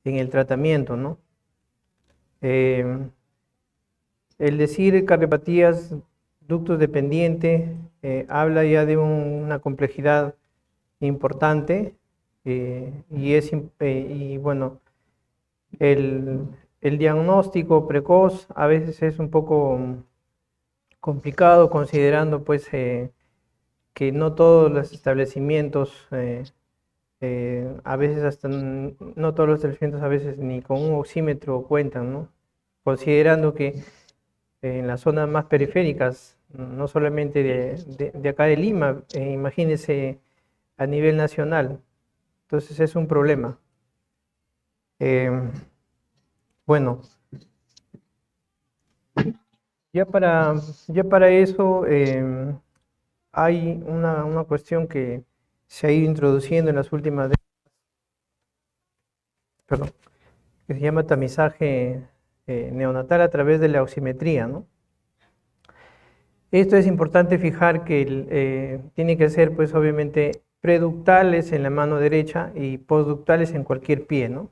en el tratamiento, ¿no? Eh, el decir cardiopatías ductus dependiente habla ya de una complejidad importante y bueno, el, el diagnóstico precoz a veces es un poco complicado considerando pues que no todos los establecimientos a veces hasta no todos los establecimientos a veces ni con un oxímetro cuentan, ¿no? Considerando que en las zonas más periféricas, no solamente de acá de Lima, imagínense a nivel nacional, entonces es un problema. Eh, bueno, ya para, ya para eso hay una cuestión que se ha ido introduciendo en las últimas décadas, perdón, que se llama tamizaje neonatal a través de la oximetría, ¿no? Esto es importante fijar que tiene que ser, pues, obviamente, preductales en la mano derecha y postductales en cualquier pie, ¿no?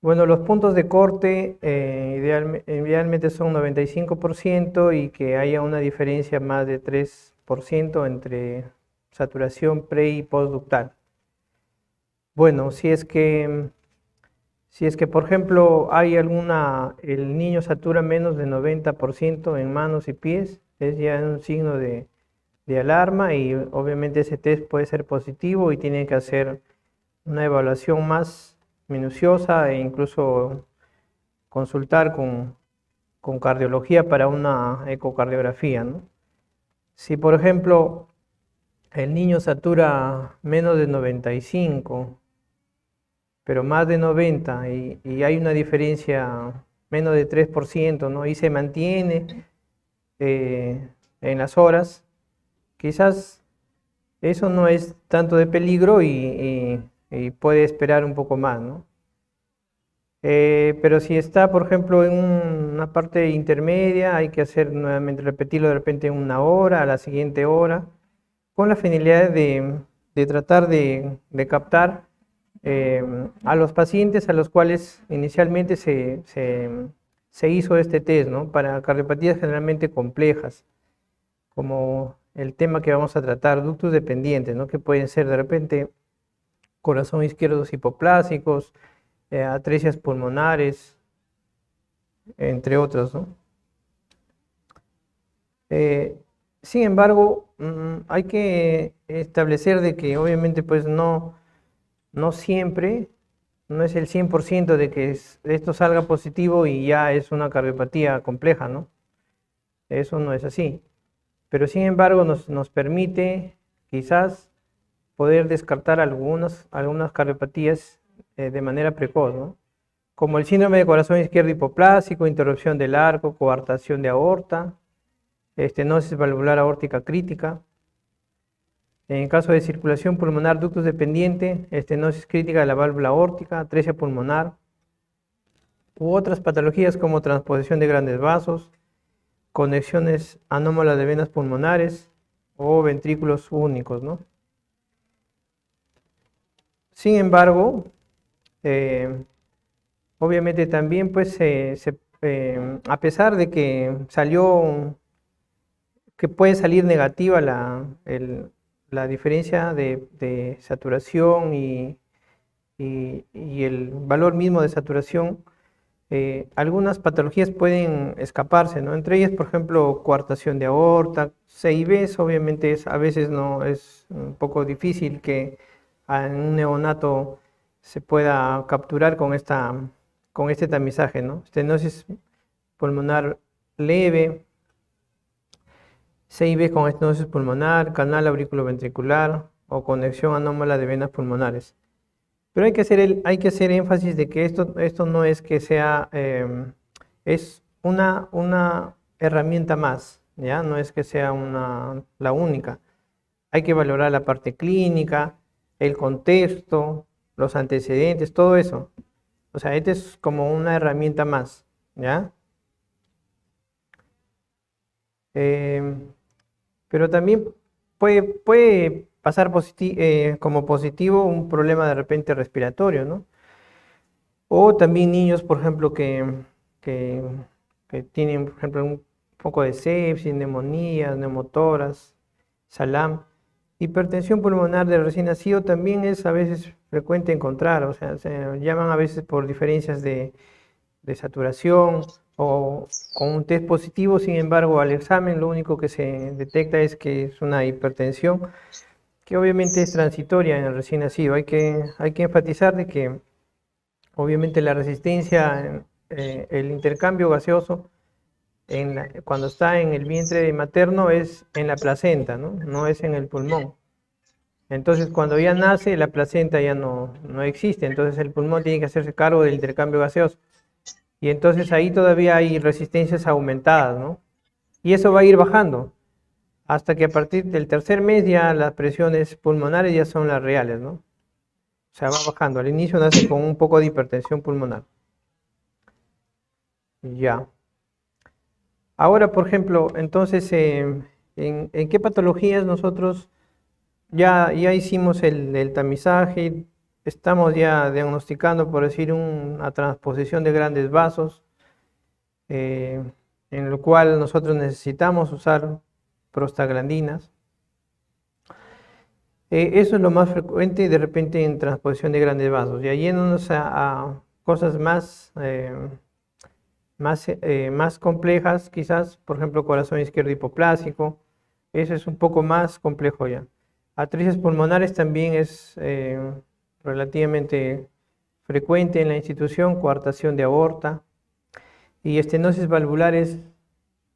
Bueno, los puntos de corte idealmente son 95% y que haya una diferencia más de 3% entre saturación pre y postductal. Bueno, si es que, por ejemplo, el niño satura menos de 90% en manos y pies, es ya un signo de alarma y obviamente ese test puede ser positivo y tiene que hacer una evaluación más minuciosa e incluso consultar con cardiología para una ecocardiografía, ¿no? Si, por ejemplo, el niño satura menos de 95, pero más de 90 y hay una diferencia menos de 3%, ¿no? Y se mantiene eh, en las horas, quizás eso no es tanto de peligro y puede esperar un poco más, ¿no? Pero si está, por ejemplo, en una parte intermedia, hay que hacer nuevamente, repetirlo de repente en una hora, a la siguiente hora, con la finalidad de tratar de captar a los pacientes a los cuales inicialmente se hizo este test, ¿no? Para cardiopatías generalmente complejas, como el tema que vamos a tratar, ductos dependientes, ¿no? Que pueden ser de repente corazón izquierdos hipoplásicos, atresias pulmonares, entre otros, ¿no? Eh, Sin embargo, hay que establecer de que obviamente pues no siempre, no es el 100% de que esto salga positivo y ya es una cardiopatía compleja, ¿no? Eso no es así. Pero sin embargo nos permite quizás poder descartar algunas cardiopatías de manera precoz, ¿no? Como el síndrome de corazón izquierdo hipoplásico, interrupción del arco, coartación de aorta, estenosis valvular aórtica crítica. En caso de circulación pulmonar ductus dependiente, estenosis crítica de la válvula aórtica, atresia pulmonar, u otras patologías como transposición de grandes vasos, conexiones anómalas de venas pulmonares o ventrículos únicos, ¿no? Sin embargo, obviamente también pues a pesar de que puede salir negativa la diferencia de saturación y el valor mismo de saturación, algunas patologías pueden escaparse, ¿no? Entre ellas, por ejemplo, coartación de aorta, CIBs, obviamente a veces no es un poco difícil que en un neonato se pueda capturar con este tamizaje, ¿no? Estenosis pulmonar leve, CIB con estenosis pulmonar, canal auriculoventricular o conexión anómala de venas pulmonares. Pero hay que hacer énfasis de que esto no es que sea, es una herramienta más, ¿ya? No es que sea la única. Hay que valorar la parte clínica, el contexto, los antecedentes, todo eso. O sea, este es como una herramienta más, ¿ya? Em, pero también puede pasar como positivo un problema de repente respiratorio, ¿no? O también niños, por ejemplo, que, que tienen, por ejemplo, un poco de sepsis, neumonía, neumotoras, salam. Hipertensión pulmonar de recién nacido también es a veces frecuente encontrar, o sea, se llaman a veces por diferencias de saturación o con un test positivo, sin embargo, al examen lo único que se detecta es que es una hipertensión, que obviamente es transitoria en el recién nacido. Hay que enfatizar de que obviamente la resistencia, el intercambio gaseoso, cuando está en el vientre materno es en la placenta, ¿no? No es en el pulmón. Entonces, cuando ya nace, la placenta ya no existe, entonces el pulmón tiene que hacerse cargo del intercambio gaseoso. Y entonces ahí todavía hay resistencias aumentadas, ¿no? Y eso va a ir bajando, hasta que a partir del tercer mes ya las presiones pulmonares ya son las reales, ¿no? O sea, va bajando. Al inicio nace con un poco de hipertensión pulmonar. Ya. Ahora, por ejemplo, entonces, ¿en qué patologías nosotros ya hicimos el tamizaje? Estamos ya diagnosticando, por decir, una transposición de grandes vasos, eh, en lo cual nosotros necesitamos usar prostaglandinas. Eso es lo más frecuente de repente en transposición de grandes vasos. Y yéndonos a cosas más complejas, quizás, por ejemplo, corazón izquierdo hipoplásico, eso es un poco más complejo ya. Artritis pulmonares también es relativamente frecuente en la institución, coartación de aorta y estenosis valvulares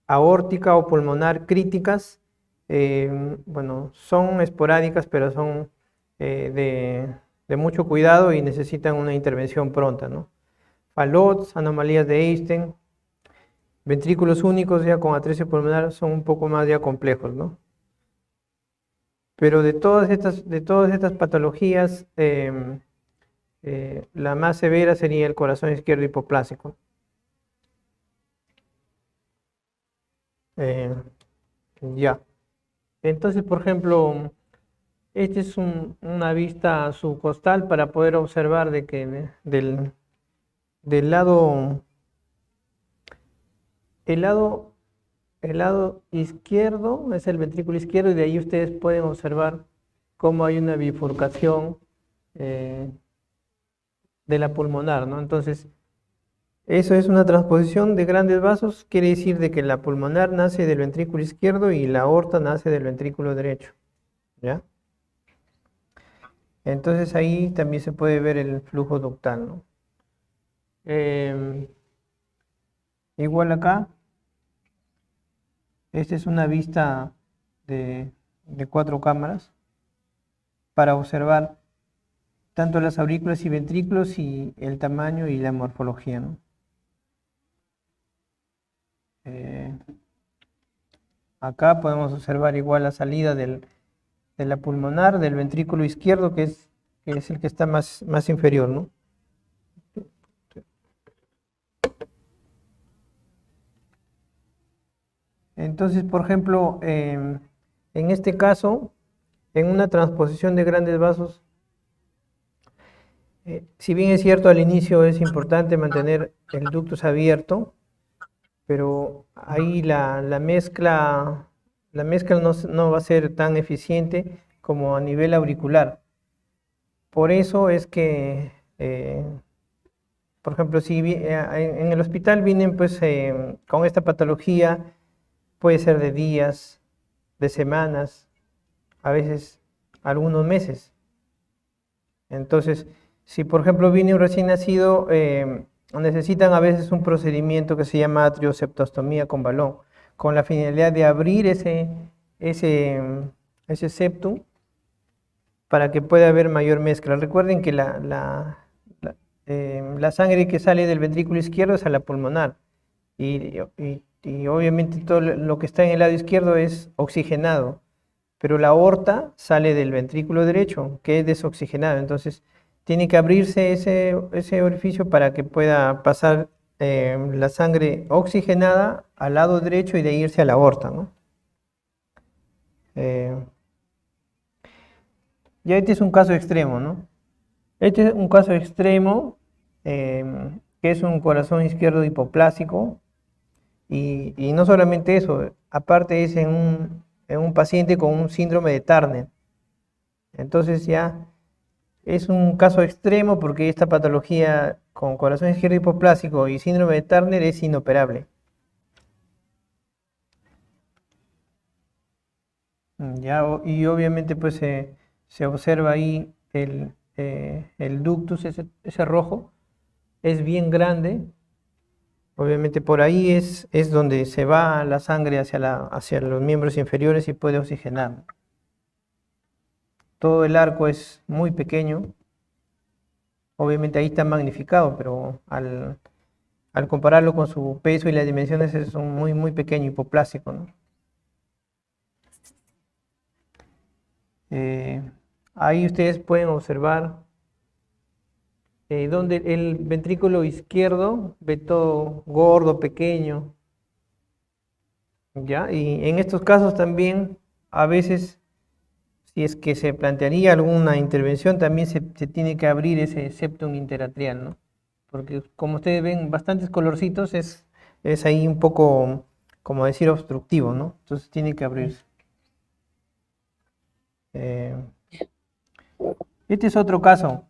aórtica o pulmonar críticas, bueno, son esporádicas, pero son de mucho cuidado y necesitan una intervención pronta, ¿no? Fallot's, anomalías de Einstein, ventrículos únicos ya con atresia pulmonar son un poco más ya complejos, ¿no? Pero de todas estas patologías, la más severa sería el corazón izquierdo hipoplásico. Eh, ya. Entonces, por ejemplo, esta es una vista subcostal para poder observar de que del lado, el lado, el lado izquierdo es el ventrículo izquierdo y de ahí ustedes pueden observar cómo hay una bifurcación eh, de la pulmonar, ¿no? Entonces, eso es una transposición de grandes vasos, quiere decir de que la pulmonar nace del ventrículo izquierdo y la aorta nace del ventrículo derecho, ¿ya? Entonces ahí también se puede ver el flujo ductal, ¿no? Igual acá, esta es una vista de 4 cámaras para observar tanto las aurículas y ventrículos y el tamaño y la morfología, ¿no? Acá podemos observar igual la salida de la pulmonar, del ventrículo izquierdo, que es el que está más inferior, ¿no? Entonces, por ejemplo, en este caso, en una transposición de grandes vasos, si bien es cierto al inicio es importante mantener el ductus abierto, pero ahí la mezcla no va a ser tan eficiente como a nivel auricular. Por eso es que, por ejemplo, si en el hospital vienen pues con esta patología, puede ser de días, de semanas, a veces algunos meses. Entonces, si por ejemplo viene un recién nacido, necesitan a veces un procedimiento que se llama atrioseptostomía con balón, con la finalidad de abrir ese, ese septum para que pueda haber mayor mezcla. Recuerden que la sangre que sale del ventrículo izquierdo es a la pulmonar y obviamente todo lo que está en el lado izquierdo es oxigenado, pero la aorta sale del ventrículo derecho, que es desoxigenado. Entonces, tiene que abrirse ese orificio para que pueda pasar la sangre oxigenada al lado derecho y de irse a la aorta, ¿no? Ya este es un caso extremo, ¿no? Este es un caso extremo que es un corazón izquierdo hipoplásico, y no solamente eso, aparte es en un paciente con un síndrome de Turner. Entonces ya es un caso extremo porque esta patología con corazón izquierdo hipoplásico y síndrome de Turner es inoperable. Ya, y obviamente pues se observa ahí el ductus, ese rojo, es bien grande. Obviamente por ahí es donde se va la sangre hacia los miembros inferiores y puede oxigenar. Todo el arco es muy pequeño. Obviamente ahí está magnificado, pero al compararlo con su peso y las dimensiones es un muy pequeño, hipoplásico, ¿no? Eh, Ahí ustedes pueden observar donde el ventrículo izquierdo ve todo gordo, pequeño, ¿ya? Y en estos casos también, a veces, si es que se plantearía alguna intervención, también se tiene que abrir ese septum interatrial, ¿no? Porque como ustedes ven, bastantes colorcitos, es ahí un poco, como decir, obstructivo, ¿no? Entonces tiene que abrirse. Eh, este es otro caso.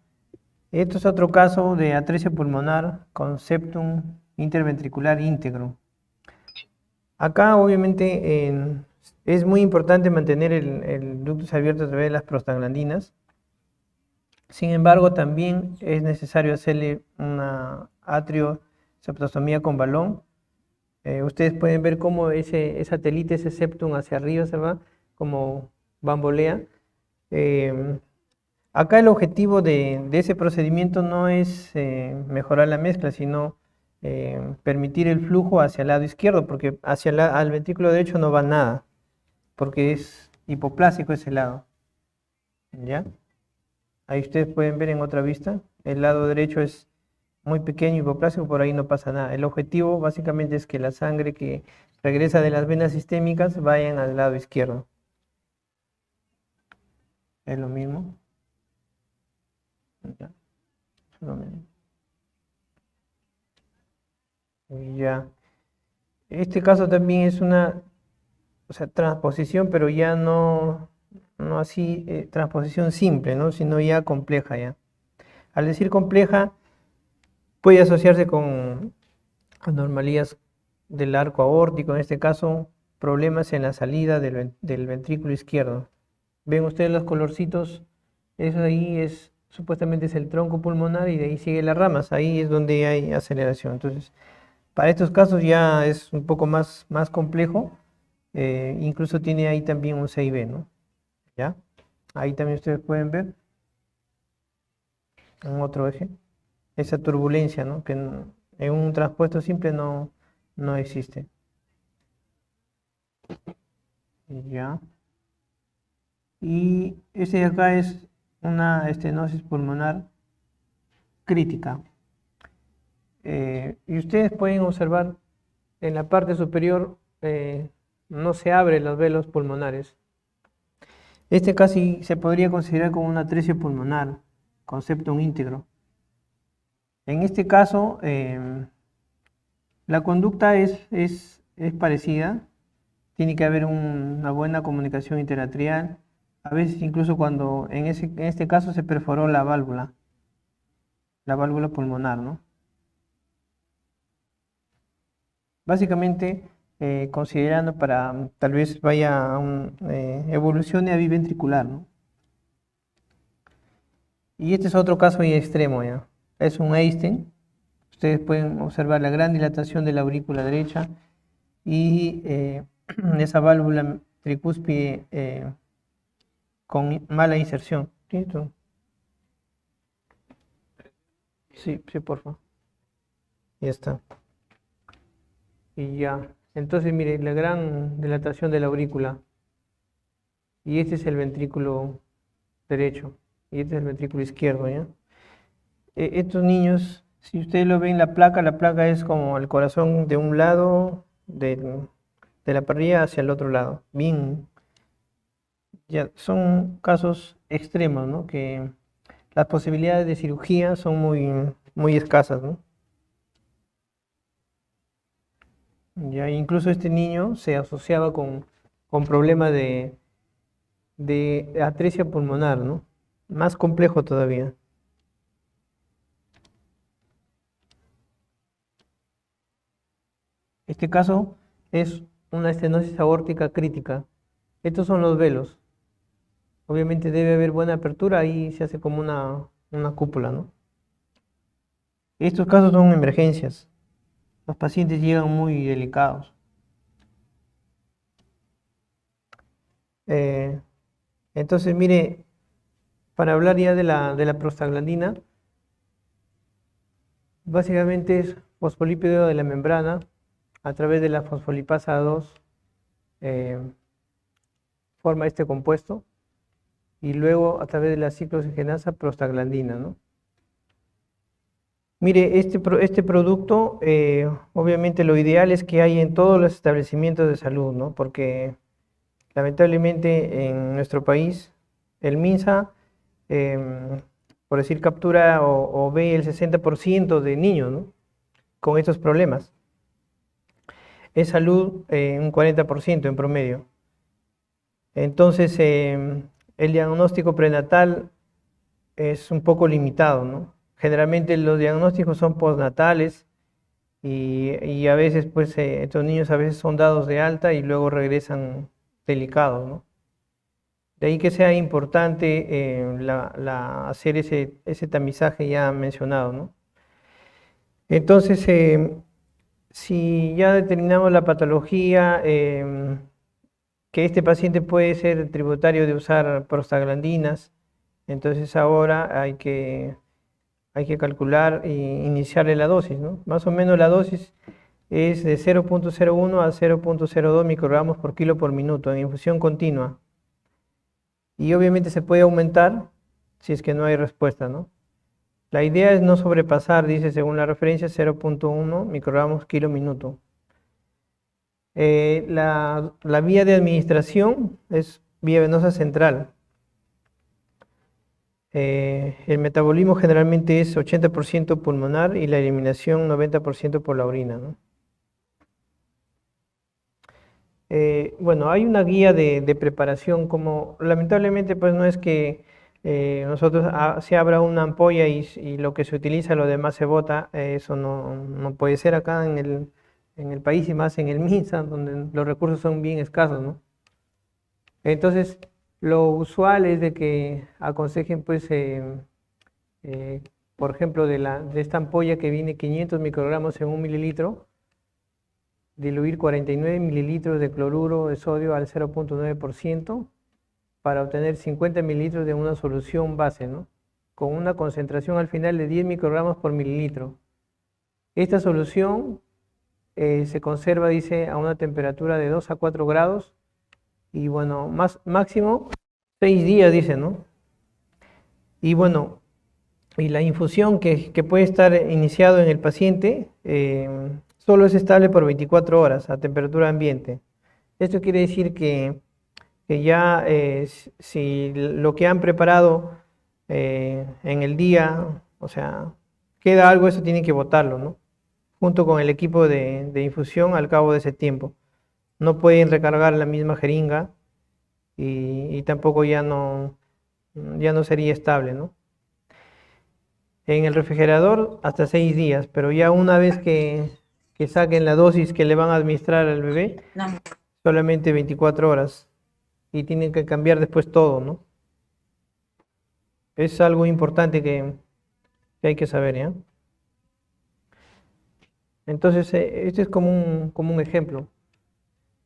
Esto es otro caso de atresia pulmonar con septum interventricular íntegro. Acá obviamente es muy importante mantener el ductus abierto a través de las prostaglandinas. Sin embargo, también es necesario hacerle una atrioseptostomía con balón. Ustedes pueden ver cómo esa telita, ese septum hacia arriba se va, como bambolea. Acá el objetivo de ese procedimiento no es mejorar la mezcla, sino permitir el flujo hacia el lado izquierdo, porque al ventrículo derecho no va nada, porque es hipoplásico ese lado. ¿Ya? Ahí ustedes pueden ver en otra vista, el lado derecho es muy pequeño, hipoplásico, por ahí no pasa nada. El objetivo básicamente es que la sangre que regresa de las venas sistémicas vayan al lado izquierdo. Es lo mismo. Ya. Es lo mismo. Y ya. Este caso también es una, o sea, transposición, pero ya no así transposición simple, ¿no? Sino ya compleja ya. Al decir compleja, puede asociarse con anormalías del arco aórtico, en este caso, problemas en la salida del ventrículo izquierdo. Ven ustedes los colorcitos, eso ahí supuestamente es el tronco pulmonar y de ahí sigue las ramas, ahí es donde hay aceleración. Entonces, para estos casos ya es un poco más complejo, incluso tiene ahí también un 6B, ¿no? ¿Ya? Ahí también ustedes pueden ver en otro eje esa turbulencia, ¿no? Que en un transpuesto simple no existe. ¿Ya? Y este de acá es una estenosis pulmonar crítica. Y ustedes pueden observar en la parte superior no se abren los velos pulmonares. Este casi se podría considerar como una atresia pulmonar con septum íntegro. En este caso, la conducta es parecida. Tiene que haber una buena comunicación interatrial. A veces incluso cuando en este caso se perforó la válvula pulmonar, ¿no? Básicamente, considerando para tal vez vaya a evolucione a biventricular, ¿no? Y este es otro caso ya extremo, ¿ya? Es un Einstein. Ustedes pueden observar la gran dilatación de la aurícula derecha y esa válvula tricúspide con mala inserción. ¿Listo? Sí, sí, por favor. Ya está. Y ya. Entonces, mire, la gran dilatación de la aurícula. Y este es el ventrículo derecho. Y este es el ventrículo izquierdo, ¿ya? Estos niños, si ustedes lo ven, la placa es como el corazón de un lado de la parrilla hacia el otro lado. Bien. Ya, son casos extremos, ¿no? Que las posibilidades de cirugía son muy escasas, ¿no? Ya, incluso este niño se asociaba con problemas de atresia pulmonar, ¿no? Más complejo todavía. Este caso es una estenosis aórtica crítica. Estos son los velos. Obviamente debe haber buena apertura, ahí se hace como una cúpula, ¿no? Estos casos son emergencias. Los pacientes llegan muy delicados. Eh, entonces, mire, para hablar ya de la prostaglandina, básicamente es fosfolípido de la membrana a través de la fosfolipasa 2 eh, forma este compuesto y luego a través de la ciclooxigenasa prostaglandina, ¿no? Mire, este producto, obviamente lo ideal es que hay en todos los establecimientos de salud, ¿no? Porque lamentablemente en nuestro país el MINSA, por decir, captura o ve el 60% de niños, ¿no? Con estos problemas. En salud, un 40% en promedio. Entonces, el diagnóstico prenatal es un poco limitado, ¿no? Generalmente los diagnósticos son postnatales y a veces, pues, estos niños a veces son dados de alta y luego regresan delicados, ¿no? De ahí que sea importante hacer ese tamizaje ya mencionado, ¿no? Entonces, si ya determinamos la patología, que este paciente puede ser tributario de usar prostaglandinas, entonces ahora hay que calcular e iniciarle la dosis, ¿no? Más o menos la dosis es de 0.01 a 0.02 microgramos por kilo por minuto en infusión continua. Y obviamente se puede aumentar si es que no hay respuesta, ¿no? La idea es no sobrepasar, dice según la referencia, 0.1 microgramos kilo minuto. La vía de administración es vía venosa central. El metabolismo generalmente es 80% pulmonar y la eliminación 90% por la orina, ¿no? Bueno, hay una guía de preparación, como lamentablemente pues no es que nosotros se abra una ampolla y lo que se utiliza, lo demás se bota. Eso no puede ser acá en el país y más en el MINSA, donde los recursos son bien escasos, ¿no? Entonces, lo usual es de que aconsejen, pues, eh, por ejemplo, de esta ampolla que viene 500 microgramos en 1 mililitro, diluir 49 mililitros de cloruro de sodio al 0.9% para obtener 50 mililitros de una solución base, ¿no? Con una concentración al final de 10 microgramos por mililitro. Esta solución se conserva, dice, a una temperatura de 2 a 4 grados y bueno, máximo 6 días, dice, ¿no? Y bueno, y la infusión que puede estar iniciado en el paciente solo es estable por 24 horas a temperatura ambiente. Esto quiere decir que ya si lo que han preparado en el día, o sea, queda algo, eso tienen que botarlo, ¿no? Junto con el equipo de infusión al cabo de ese tiempo. No pueden recargar la misma jeringa y tampoco ya no sería estable, ¿no? En el refrigerador hasta 6 días, pero ya una vez que saquen la dosis que le van a administrar al bebé, solamente 24 horas y tienen que cambiar después todo, ¿no? Es algo importante que hay que saber, ¿ya? Entonces, este es como un ejemplo.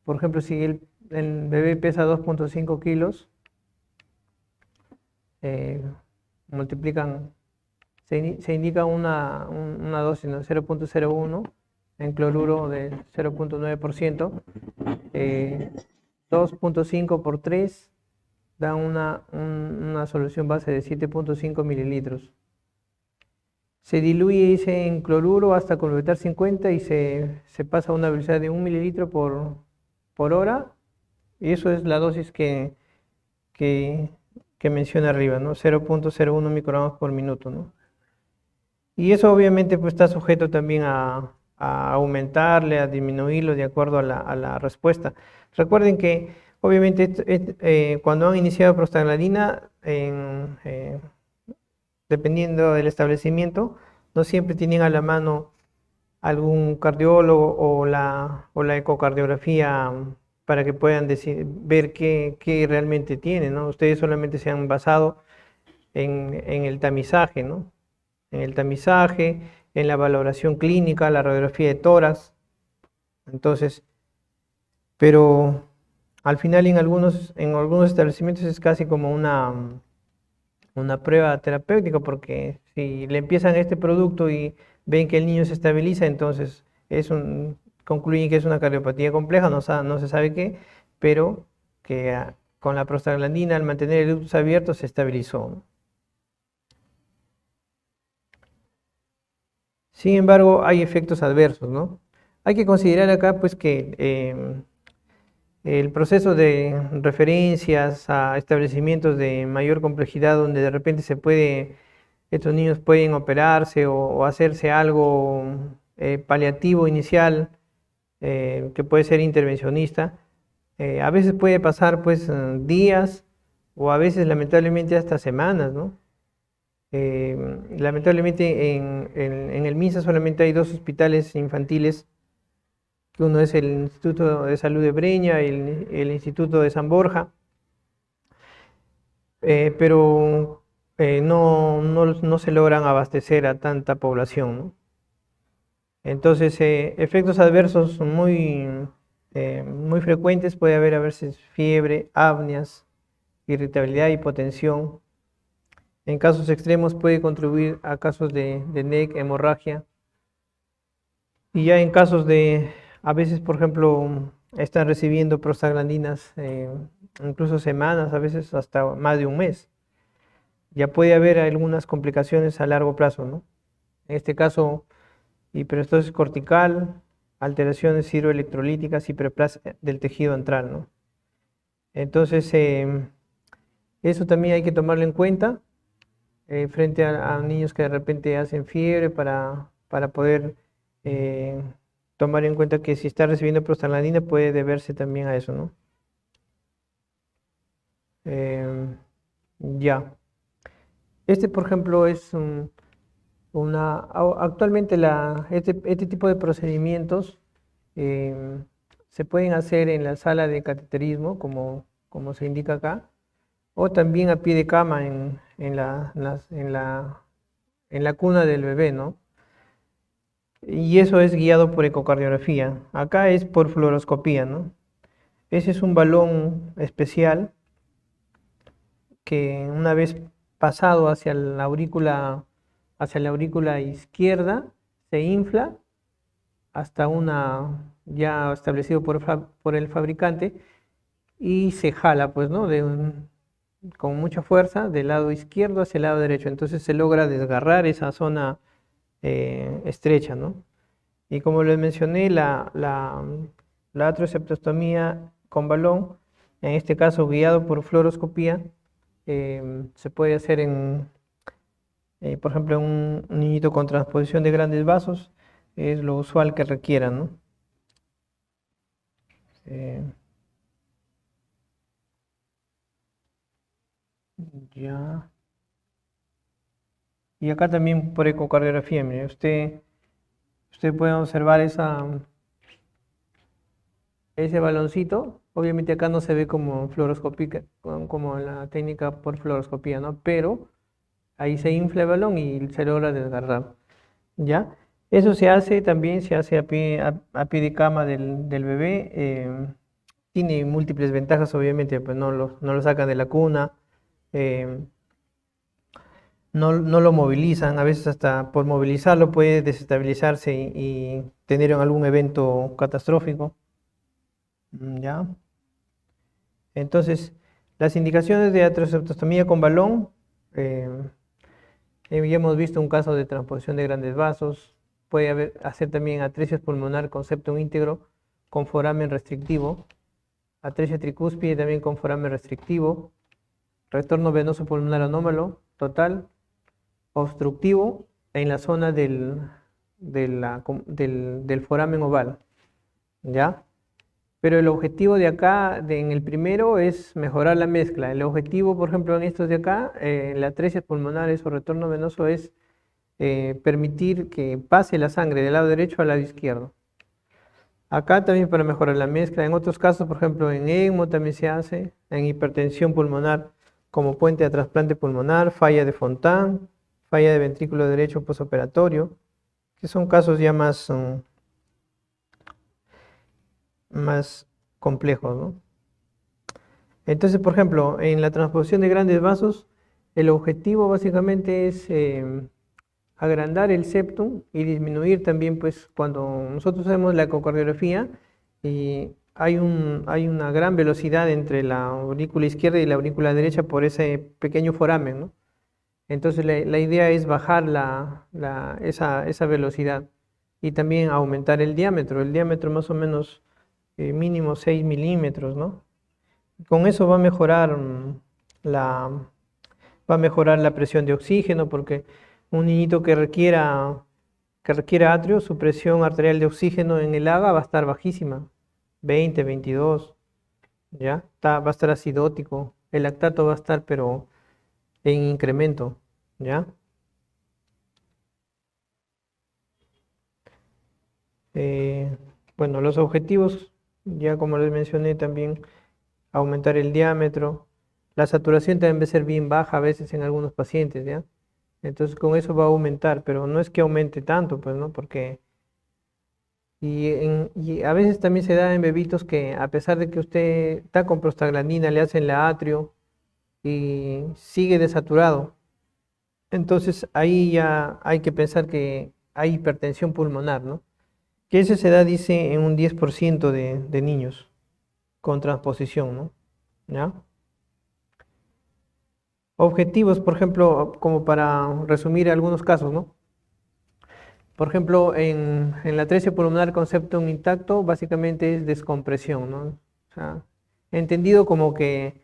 Por ejemplo, si el bebé pesa 2.5 kilos, eh, multiplican, se indica una dosis, ¿no? 0.01 en cloruro de 0.9%, 2.5 por 3 da una solución base de 7.5 mililitros. Se diluye, dice, en cloruro hasta completar 50 y se pasa a una velocidad de 1 mililitro por hora. Y eso es la dosis que menciona arriba, ¿no? 0.01 microgramos por minuto, ¿no? Y eso obviamente pues está sujeto también a aumentarle, a disminuirlo de acuerdo a la respuesta. Recuerden que obviamente cuando han iniciado prostaglandina, dependiendo del establecimiento, no siempre tienen a la mano algún cardiólogo o la ecocardiografía para que puedan ver qué realmente tienen, ¿no? Ustedes solamente se han basado en el tamizaje, ¿no? En el tamizaje, en la valoración clínica, la radiografía de tórax. Entonces, pero al final en algunos establecimientos es casi como una prueba terapéutica, porque si le empiezan este producto y ven que el niño se estabiliza, entonces concluyen que es una cardiopatía compleja, no se sabe qué, pero que con la prostaglandina, al mantener el ductus abierto, se estabilizó, ¿no? Sin embargo, hay efectos adversos, ¿no? Hay que considerar acá, pues, que el proceso de referencias a establecimientos de mayor complejidad, donde de repente estos niños pueden operarse o hacerse algo paliativo inicial, que puede ser intervencionista, a veces puede pasar, pues, días o a veces, lamentablemente, hasta semanas, ¿no? Lamentablemente en el MINSA solamente hay 2 hospitales infantiles, que uno es el Instituto de Salud de Breña y el Instituto de San Borja, pero no se logran abastecer a tanta población, ¿no? Entonces, efectos adversos muy frecuentes puede haber a veces fiebre, apneas, irritabilidad, hipotensión. En casos extremos puede contribuir a casos de NEC, hemorragia. Y ya en casos a veces, por ejemplo, están recibiendo prostaglandinas incluso semanas, a veces hasta más de un mes. Ya puede haber algunas complicaciones a largo plazo, ¿no? En este caso, hiperestosis cortical, alteraciones hidroelectrolíticas, hiperplasia del tejido antral, ¿no? Entonces, eso también hay que tomarlo en cuenta frente a niños que de repente hacen fiebre, para poder tomar en cuenta que si está recibiendo prostaglandina puede deberse también a eso, ¿no? Ya. Por ejemplo, es actualmente este tipo de procedimientos se pueden hacer en la sala de cateterismo, como se indica acá, o también a pie de cama en la cuna del bebé, ¿no? Y eso es guiado por ecocardiografía. Acá es por fluoroscopía, ¿no? Ese es un balón especial que, una vez pasado hacia la aurícula izquierda, se infla hasta ya establecido por el fabricante, y se jala, pues, ¿no? Con mucha fuerza del lado izquierdo hacia el lado derecho. Entonces se logra desgarrar esa zona estrecha, ¿no? Y como les mencioné, la atrioseptostomía con balón, en este caso guiado por fluoroscopía, se puede hacer por ejemplo, en un niñito con transposición de grandes vasos, es lo usual que requieran, ¿no? Eh, ya. Y acá también por ecocardiografía, mire, usted puede observar ese baloncito. Obviamente acá no se ve como fluoroscópica, como la técnica por fluoroscopía, ¿no? Pero ahí se infla el balón y se logra desgarrar, ¿ya? Eso se hace a pie de cama del bebé. Tiene múltiples ventajas, obviamente, pues no lo sacan de la cuna, eh, no lo movilizan, a veces hasta por movilizarlo puede desestabilizarse y tener algún evento catastrófico, ¿ya? Entonces, las indicaciones de atrioseptostomía con balón, eh, ya hemos visto un caso de transposición de grandes vasos. Puede hacer también atresia pulmonar con septum íntegro con foramen restrictivo, atresia tricúspide también con foramen restrictivo, retorno venoso pulmonar anómalo total, obstructivo en la zona del foramen oval, ¿ya? Pero el objetivo de acá, en el primero, es mejorar la mezcla. El objetivo, por ejemplo, en estos de acá, en la atresia pulmonares o retorno venoso, es permitir que pase la sangre del lado derecho al lado izquierdo. Acá también para mejorar la mezcla. En otros casos, por ejemplo, en ECMO también se hace, en hipertensión pulmonar como puente a trasplante pulmonar, falla de Fontan, falla de ventrículo derecho posoperatorio, que son casos ya más complejos, ¿no? Entonces, por ejemplo, en la transposición de grandes vasos, el objetivo básicamente es agrandar el septum y disminuir también, pues, cuando nosotros hacemos la ecocardiografía y hay una gran velocidad entre la aurícula izquierda y la aurícula derecha por ese pequeño foramen, ¿no? Entonces, la idea es bajar esa velocidad y también aumentar el diámetro más o menos mínimo 6 milímetros, ¿no? Con eso va a mejorar la, va a mejorar la presión de oxígeno, porque un niñito que requiera atrio, su presión arterial de oxígeno en el AGA va a estar bajísima, 20, 22, ¿ya? Va a estar acidótico, el lactato va a estar pero en incremento, ¿ya? Eh, bueno, los objetivos, ya como les mencioné también, aumentar el diámetro, la saturación también debe ser bien baja a veces en algunos pacientes, ¿ya? Entonces con eso va a aumentar, pero no es que aumente tanto, pues, ¿no? Porque, y a veces también se da en bebitos que a pesar de que usted está con prostaglandina, le hacen la atrio y sigue desaturado. Entonces ahí ya hay que pensar que hay hipertensión pulmonar, ¿no? Que eso se da, dice, en un 10% de niños con transposición, ¿no? ¿Ya? Objetivos, por ejemplo, como para resumir algunos casos, ¿no? Por ejemplo, en la atresia pulmonar con septum intacto, básicamente es descompresión, ¿no? O sea, entendido como que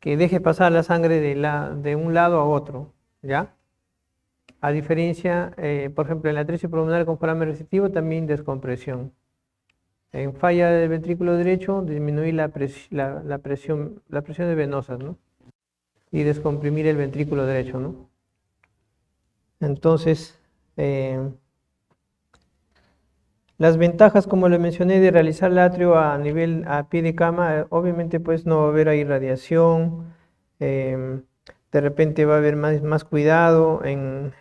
deje pasar la sangre de un lado a otro, ¿ya? A diferencia, por ejemplo, en la atresia pulmonar con foramen receptivo, también descompresión. En falla del ventrículo derecho, disminuir la presión de venosas, ¿no? Y descomprimir el ventrículo derecho, ¿no? Entonces, las ventajas, como le mencioné, de realizar el atrio a pie de cama, obviamente pues no va a haber ahí radiación, de repente va a haber más cuidado en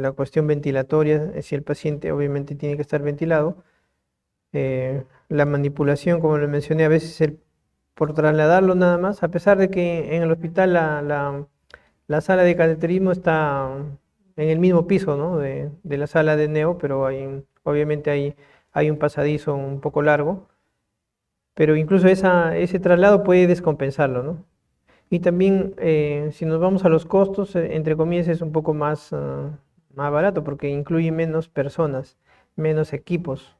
la cuestión ventilatoria, si el paciente obviamente tiene que estar ventilado. La manipulación, como le mencioné, a veces por trasladarlo nada más, a pesar de que en el hospital la sala de cateterismo está en el mismo piso, ¿no? de la sala de neo, pero obviamente hay un pasadizo un poco largo, pero incluso ese traslado puede descompensarlo, ¿no? Y también, si nos vamos a los costos, entre comillas, es un poco más barato porque incluye menos personas, menos equipos,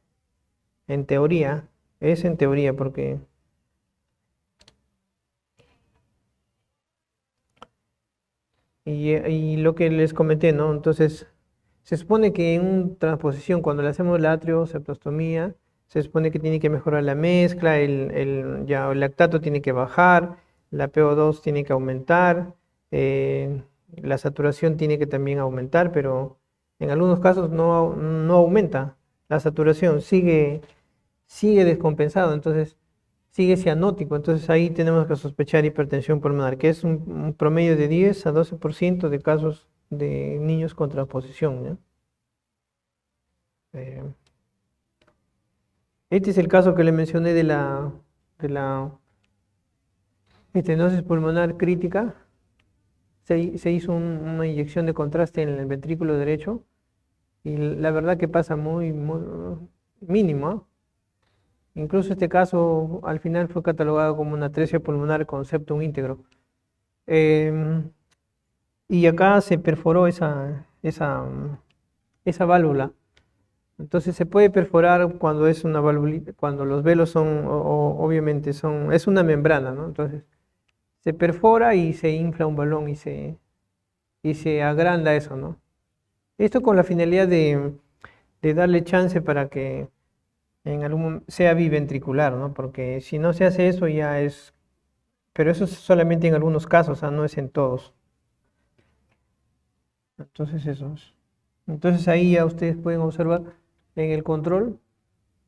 en teoría, es en teoría porque... Y lo que les comenté, ¿no? Entonces, se supone que en una transposición, cuando le hacemos la atrioseptostomía, se supone que tiene que mejorar la mezcla, ya el lactato tiene que bajar, la PO2 tiene que aumentar, la saturación tiene que también aumentar, pero en algunos casos no aumenta la saturación, sigue descompensado, entonces sigue cianótico, entonces ahí tenemos que sospechar hipertensión pulmonar, que es un promedio de 10 a 12% de casos de niños con transposición, ¿ya? Eh, Este es el caso que le mencioné de la estenosis pulmonar crítica. Se hizo una inyección de contraste en el ventrículo derecho y la verdad que pasa muy mínimo, ¿ah? Incluso este caso al final fue catalogado como una atresia pulmonar con septum íntegro. Em, y acá se perforó esa válvula. Entonces se puede perforar cuando es una válvula, cuando los velos son, obviamente es una membrana, ¿no? Entonces se perfora y se infla un balón y se agranda eso, ¿no? Esto con la finalidad de darle chance para que sea biventricular, ¿no? Porque si no se hace eso ya es, pero eso es solamente en algunos casos, no es en todos. Entonces eso es. Entonces ahí ya ustedes pueden observar en el control,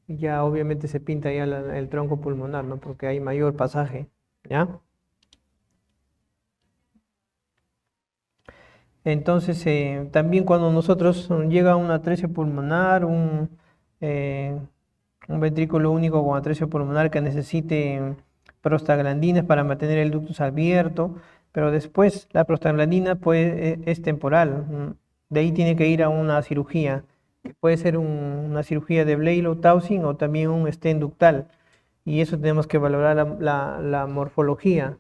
ya obviamente se pinta ya el tronco pulmonar, ¿no? Porque hay mayor pasaje, ¿ya? Entonces, también cuando nosotros llega una atresia pulmonar, un ventrículo único con atresia pulmonar que necesite prostaglandinas para mantener el ductus abierto, pero después la prostaglandina es temporal, de ahí tiene que ir a una cirugía, que puede ser una cirugía de Blalow-Townsend o también un stent ductal, y eso tenemos que valorar la morfología.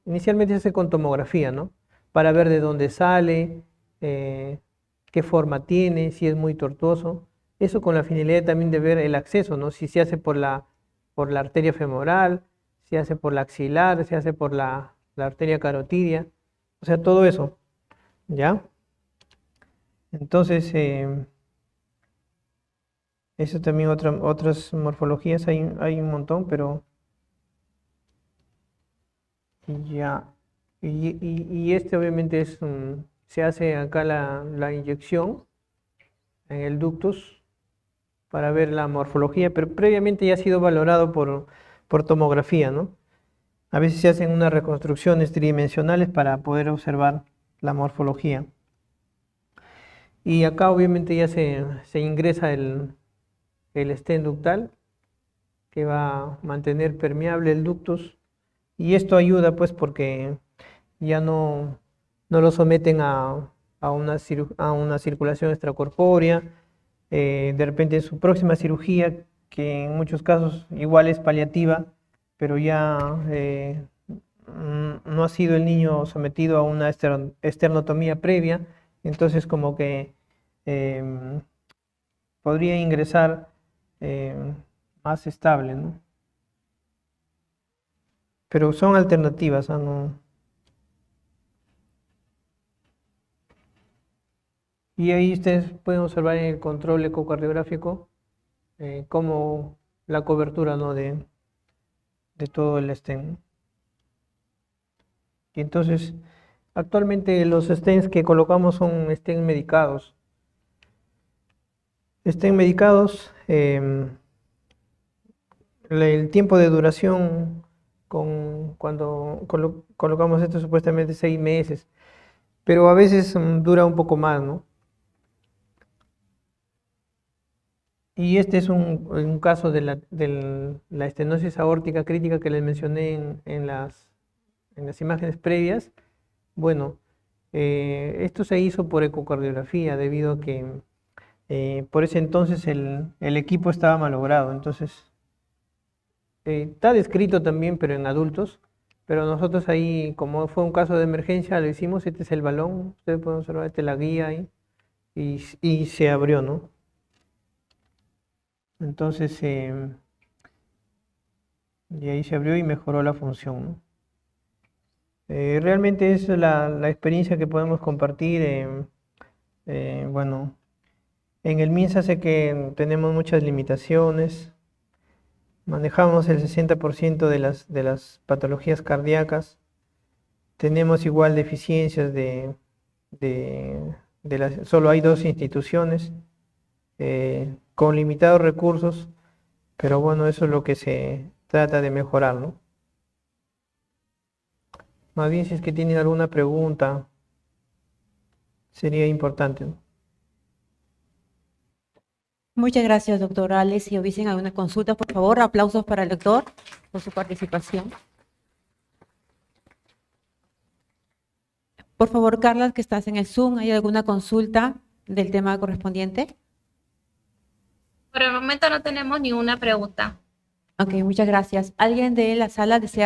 Inicialmente se hace con tomografía, ¿no? Para ver de dónde sale, qué forma tiene, si es muy tortuoso. Eso con la finalidad también de ver el acceso, ¿no? Si se hace por la arteria femoral, si se hace por la axilar, si se hace por la arteria carotidia. O sea, todo eso, ¿ya? Entonces, eso también otras morfologías hay un montón, pero ya. Y este obviamente se hace acá la inyección en el ductus para ver la morfología, pero previamente ya ha sido valorado por tomografía, ¿no? A veces se hacen unas reconstrucciones tridimensionales para poder observar la morfología. Y acá obviamente ya se ingresa el stent ductal que va a mantener permeable el ductus, y esto ayuda pues porque ya no lo someten a una circulación extracorpórea. De repente en su próxima cirugía, que en muchos casos igual es paliativa, pero ya no ha sido el niño sometido a una esternotomía previa, entonces como que podría ingresar más estable, ¿no? Pero son alternativas, ¿no? Y ahí ustedes pueden observar en el control ecocardiográfico cómo la cobertura, ¿no? de todo el stent. Y entonces, actualmente los stents que colocamos son stents medicados. Stents medicados, el tiempo de duración cuando colocamos esto supuestamente 6 meses, pero a veces dura un poco más, ¿no? Y este es un caso de la estenosis aórtica crítica que les mencioné en las imágenes previas. Bueno, esto se hizo por ecocardiografía debido a que por ese entonces el equipo estaba malogrado. Entonces, está descrito también, pero en adultos. Pero nosotros ahí, como fue un caso de emergencia, lo hicimos. Este es el balón, ustedes pueden observar, esta es la guía ahí. Y se abrió, ¿no? Entonces, y ahí se abrió y mejoró la función, ¿no? Realmente es la experiencia que podemos compartir. Bueno, en el MINSA sé que tenemos muchas limitaciones. Manejamos el 60% de las patologías cardíacas. Tenemos igual deficiencias solo hay 2 instituciones con limitados recursos, pero bueno, eso es lo que se trata de mejorar, ¿no? Más bien, si es que tienen alguna pregunta, sería importante, ¿no? Muchas gracias, doctor Alex. Si hubiesen alguna consulta, por favor, aplausos para el doctor por su participación. Por favor, Carla, que estás en el Zoom, ¿hay alguna consulta del tema correspondiente? Por el momento no tenemos ninguna pregunta. Ok, muchas gracias. ¿Alguien de la sala desea